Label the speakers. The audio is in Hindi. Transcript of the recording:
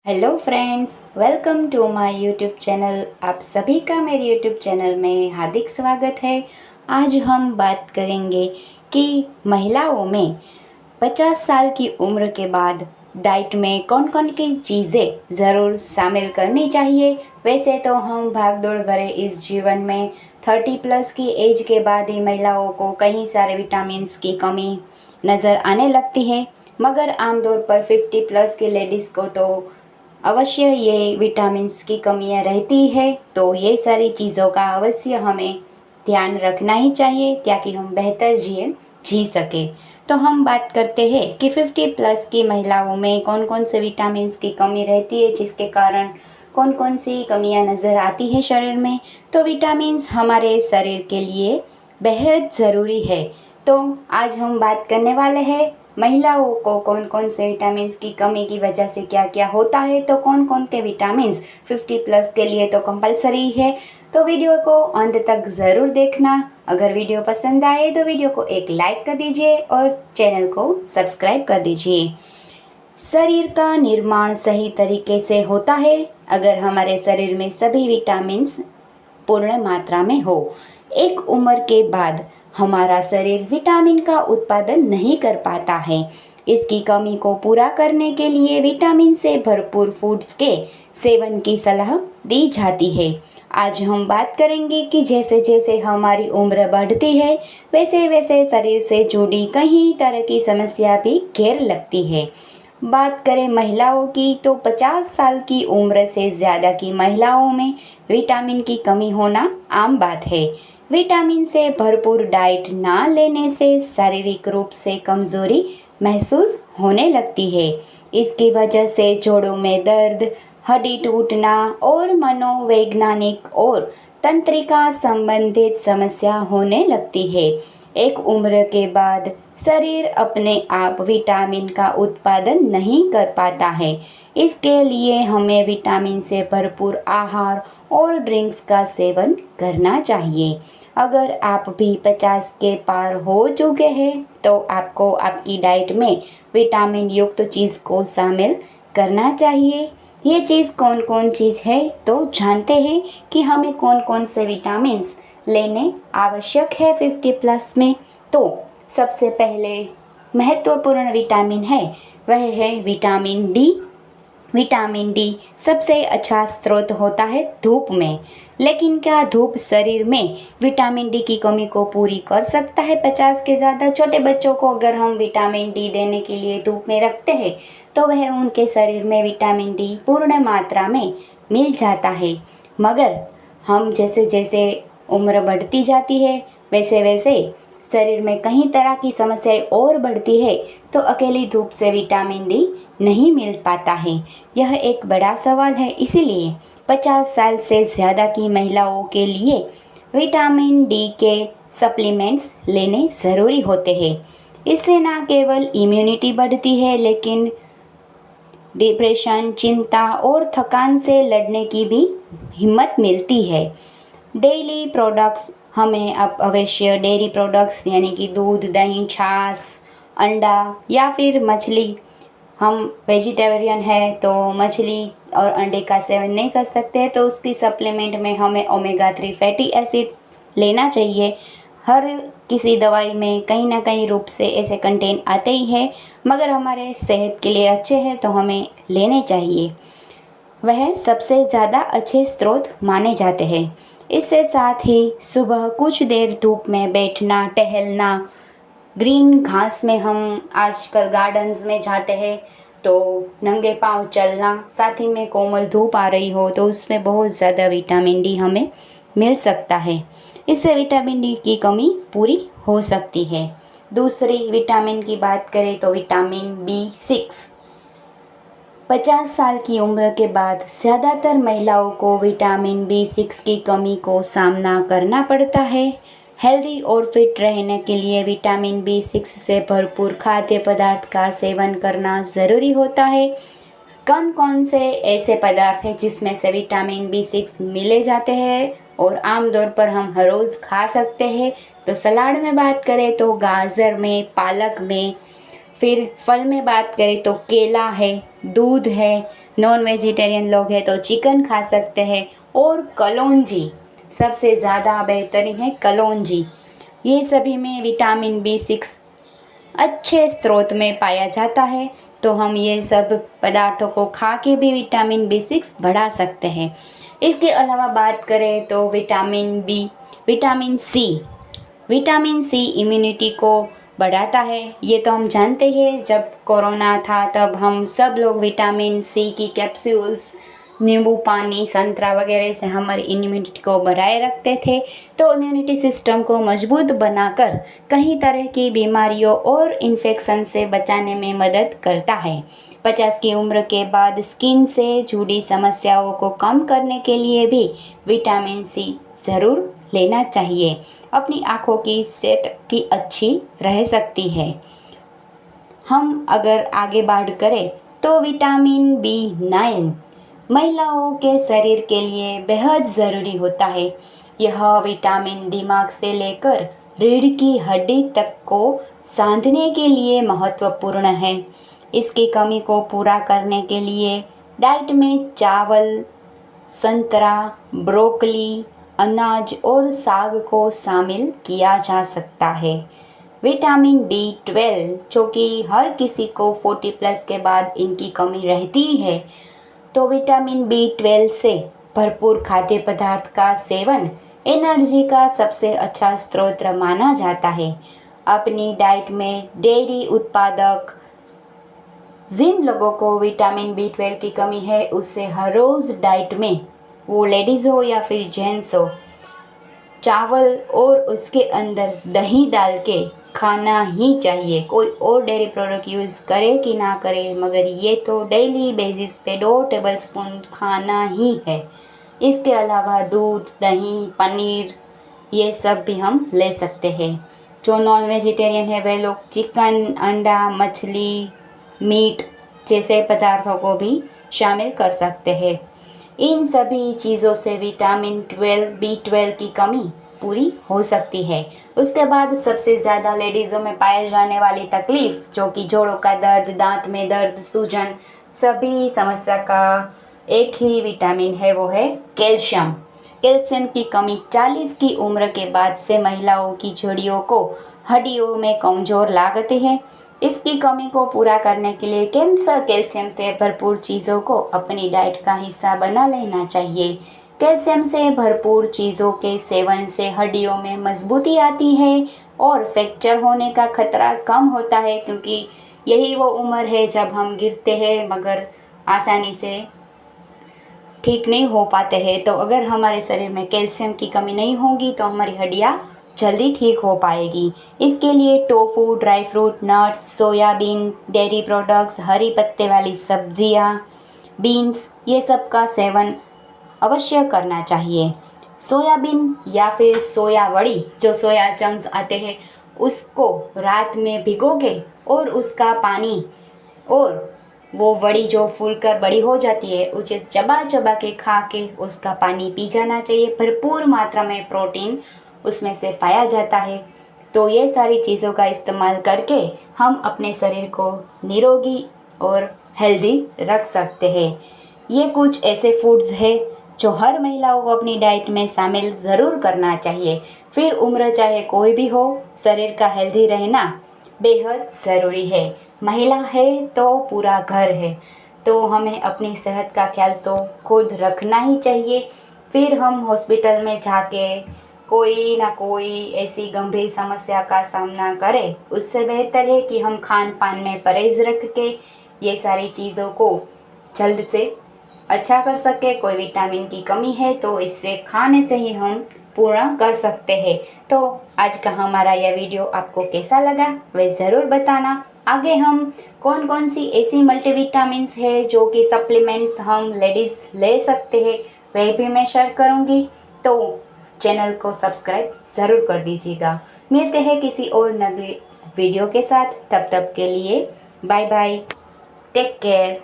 Speaker 1: Hello friends, welcome to my YouTube channel. आप सभी का मेरे यूट्यूब चैनल में हार्दिक स्वागत है। आज हम बात करेंगे कि महिलाओं में 50 साल की उम्र के बाद डाइट में कौन कौन की चीज़ें ज़रूर शामिल करनी चाहिए। वैसे तो हम भाग दौड़ भरे इस जीवन में 30 प्लस की एज के बाद ही महिलाओं को कई सारे विटामिन्स की कमी नज़र आने लगती है, मगर आमतौर पर 50 प्लस की लेडीज़ को तो अवश्य ये विटामिन्स की कमियां रहती है। तो ये सारी चीज़ों का अवश्य हमें ध्यान रखना ही चाहिए ताकि हम बेहतर जी सके। तो हम बात करते हैं कि 50 प्लस की महिलाओं में कौन कौन से विटामिन्स की कमी रहती है, जिसके कारण कौन कौन सी कमियां नज़र आती है शरीर में। तो विटामिन्स हमारे शरीर के लिए बेहद ज़रूरी है। तो आज हम बात करने वाले हैं महिलाओं को कौन कौन से विटामिन्स की कमी की वजह से क्या क्या होता है। तो कौन कौन के विटामिन्स 50 प्लस के लिए तो कंपलसरी है। तो वीडियो को अंत तक ज़रूर देखना। अगर वीडियो पसंद आए तो वीडियो को एक लाइक कर दीजिए और चैनल को सब्सक्राइब कर दीजिए। शरीर का निर्माण सही तरीके से होता है अगर हमारे शरीर में सभी विटामिन्स पूर्ण मात्रा में हो। एक उम्र के बाद हमारा शरीर विटामिन का उत्पादन नहीं कर पाता है। इसकी कमी को पूरा करने के लिए विटामिन से भरपूर फूड्स के सेवन की सलाह दी जाती है। आज हम बात करेंगे कि जैसे जैसे हमारी उम्र बढ़ती है वैसे वैसे शरीर से जुड़ी कई तरह की समस्या भी घेर लगती है। बात करें महिलाओं की तो 50 साल की उम्र से ज़्यादा की महिलाओं में विटामिन की कमी होना आम बात है। विटामिन से भरपूर डाइट ना लेने से शारीरिक रूप से कमजोरी महसूस होने लगती है। इसकी वजह से जोड़ों में दर्द, हड्डी टूटना और मनोवैज्ञानिक और तंत्रिका संबंधित समस्या होने लगती है। एक उम्र के बाद शरीर अपने आप विटामिन का उत्पादन नहीं कर पाता है। इसके लिए हमें विटामिन से भरपूर आहार और ड्रिंक्स का सेवन करना चाहिए। अगर आप भी 50 के पार हो चुके हैं तो आपको आपकी डाइट में विटामिन युक्त चीज़ को शामिल करना चाहिए। ये चीज़ कौन कौन चीज़ है तो जानते हैं कि हमें कौन कौन से विटामिन्स लेने आवश्यक है 50 प्लस में। तो सबसे पहले महत्वपूर्ण विटामिन है वह है विटामिन डी। विटामिन डी सबसे अच्छा स्रोत होता है धूप में। लेकिन क्या धूप शरीर में विटामिन डी की कमी को पूरी कर सकता है? 50 के ज़्यादा छोटे बच्चों को अगर हम विटामिन डी देने के लिए धूप में रखते हैं तो वह उनके शरीर में विटामिन डी पूर्ण मात्रा में मिल जाता है। मगर हम जैसे जैसे उम्र बढ़ती जाती है वैसे वैसे शरीर में कई तरह की समस्याएं और बढ़ती है, तो अकेली धूप से विटामिन डी नहीं मिल पाता है। यह एक बड़ा सवाल है। इसीलिए 50 साल से ज़्यादा की महिलाओं के लिए विटामिन डी के सप्लीमेंट्स लेने ज़रूरी होते हैं। इससे न केवल इम्यूनिटी बढ़ती है लेकिन डिप्रेशन, चिंता और थकान से लड़ने की भी हिम्मत मिलती है। डेयरी प्रोडक्ट्स हमें अब अवश्य डेयरी प्रोडक्ट्स यानी कि दूध, दही, छाछ, अंडा या फिर मछली। हम वेजिटेरियन है तो मछली और अंडे का सेवन नहीं कर सकते, तो उसकी सप्लीमेंट में हमें ओमेगा 3 फैटी एसिड लेना चाहिए। हर किसी दवाई में कहीं ना कहीं रूप से ऐसे कंटेंट आते ही हैं, मगर हमारे सेहत के लिए अच्छे हैं तो हमें लेने चाहिए। वह सबसे ज़्यादा अच्छे स्रोत माने जाते हैं। इससे साथ ही सुबह कुछ देर धूप में बैठना, टहलना, ग्रीन घास में हम आजकल गार्डन्स में जाते हैं तो नंगे पांव चलना, साथ ही में कोमल धूप आ रही हो तो उसमें बहुत ज़्यादा विटामिन डी हमें मिल सकता है। इससे विटामिन डी की कमी पूरी हो सकती है। दूसरी विटामिन की बात करें तो विटामिन B6। 50 साल की उम्र के बाद ज़्यादातर महिलाओं को विटामिन B6 की कमी को सामना करना पड़ता है। हेल्दी और फिट रहने के लिए विटामिन B6 से भरपूर खाद्य पदार्थ का सेवन करना ज़रूरी होता है। कौन कौन से ऐसे पदार्थ हैं जिसमें से विटामिन B6 मिले जाते हैं और आमतौर पर हम हर रोज़ खा सकते हैं? तो सलाद में बात करें तो गाजर में, पालक में, फिर फल में बात करें तो केला है, दूध है, नॉन वेजिटेरियन लोग हैं तो चिकन खा सकते हैं। और कलौंजी सबसे ज़्यादा बेहतरीन है, कलौंजी। ये सभी में विटामिन B6 अच्छे स्रोत में पाया जाता है, तो हम ये सब पदार्थों को खा के भी विटामिन B6 बढ़ा सकते हैं। इसके अलावा बात करें तो विटामिन सी इम्यूनिटी को बढ़ाता है। ये तो हम जानते हैं, जब कोरोना था तब हम सब लोग विटामिन सी की कैप्सूल्स, नींबू पानी, संतरा वगैरह से हमारी इम्यूनिटी को बढ़ाए रखते थे। तो इम्यूनिटी सिस्टम को मजबूत बनाकर कई तरह की बीमारियों और इन्फेक्शन से बचाने में मदद करता है। 50 की उम्र के बाद स्किन से जुड़ी समस्याओं को कम करने के लिए भी विटामिन सी ज़रूर लेना चाहिए। अपनी आँखों की सेहत की अच्छी रह सकती है। हम अगर आगे बात करें तो विटामिन B9 महिलाओं के शरीर के लिए बेहद ज़रूरी होता है। यह विटामिन दिमाग से लेकर रीढ़ की हड्डी तक को साधने के लिए महत्वपूर्ण है। इसकी कमी को पूरा करने के लिए डाइट में चावल, संतरा, ब्रोकली, अनाज और साग को शामिल किया जा सकता है। विटामिन B12 जो कि हर किसी को 40+ के बाद इनकी कमी रहती है, तो विटामिन B12 से भरपूर खाद्य पदार्थ का सेवन एनर्जी का सबसे अच्छा स्रोत माना जाता है। अपनी डाइट में डेयरी उत्पादक, जिन लोगों को विटामिन B12 की कमी है उससे हर रोज़ डाइट में, वो लेडीज़ हो या फिर जेंट्स हो, चावल और उसके अंदर दही डाल के खाना ही चाहिए। कोई और डेयरी प्रोडक्ट यूज़ करे कि ना करे, मगर ये तो डेली बेसिस पे 2 टेबलस्पून खाना ही है। इसके अलावा दूध, दही, पनीर ये सब भी हम ले सकते हैं। जो नॉन वेजिटेरियन है वे लोग चिकन, अंडा, मछली, मीट जैसे पदार्थों को भी शामिल कर सकते हैं। इन सभी चीज़ों से विटामिन B12 की कमी पूरी हो सकती है। उसके बाद सबसे ज़्यादा लेडीज़ों में पाए जाने वाली तकलीफ़, जो कि जोड़ों का दर्द, दांत में दर्द, सूजन, सभी समस्या का एक ही विटामिन है, वो है कैल्शियम। कैल्शियम की कमी 40 की उम्र के बाद से महिलाओं की हड्डियों में कमज़ोर लागते हैं। इसकी कमी को पूरा करने के लिए कैल्शियम से भरपूर चीज़ों को अपनी डाइट का हिस्सा बना लेना चाहिए। कैल्शियम से भरपूर चीज़ों के सेवन से हड्डियों में मजबूती आती है और फ्रैक्चर होने का खतरा कम होता है, क्योंकि यही वो उम्र है जब हम गिरते हैं मगर आसानी से ठीक नहीं हो पाते हैं। तो अगर हमारे शरीर में कैल्शियम की कमी नहीं होगी तो हमारी हड्डियाँ जल्दी ठीक हो पाएगी। इसके लिए tofu, dry fruit, nuts, soybean, dairy products, हरी पत्ते वाली सब्जियां, बीन्स, ये सब का सेवन अवश्य करना चाहिए। सोयाबीन या फिर सोया वड़ी, जो सोया चंक्स आते हैं, उसको रात में भिगोगे और उसका पानी, और वो वड़ी जो फूलकर बड़ी हो जाती है उसे चबा चबा के खा के उसका पानी पी जाना चाहिए। भरपूर मात्रा में प्रोटीन उसमें से पाया जाता है। तो ये सारी चीज़ों का इस्तेमाल करके हम अपने शरीर को निरोगी और हेल्दी रख सकते हैं। ये कुछ ऐसे फूड्स हैं जो हर महिलाओं को अपनी डाइट में शामिल ज़रूर करना चाहिए। फिर उम्र चाहे कोई भी हो, शरीर का हेल्दी रहना बेहद ज़रूरी है। महिला है तो पूरा घर है, तो हमें अपनी सेहत का ख्याल तो खुद रखना ही चाहिए। फिर हम हॉस्पिटल में जाके कोई ना कोई ऐसी गंभीर समस्या का सामना करें, उससे बेहतर है कि हम खान पान में परहेज़ रख के ये सारी चीज़ों को जल्द से अच्छा कर सके। कोई विटामिन की कमी है तो इससे खाने से ही हम पूरा कर सकते हैं। तो आज का हमारा यह वीडियो आपको कैसा लगा वह ज़रूर बताना। आगे हम कौन कौन सी ऐसी मल्टीविटामिन्स है जो कि सप्लीमेंट्स हम लेडीज़ ले सकते हैं वह भी मैं शेयर करूँगी, तो चैनल को सब्सक्राइब ज़रूर कर दीजिएगा। मिलते हैं किसी और नई वीडियो के साथ, तब तक के लिए बाय बाय, टेक केयर।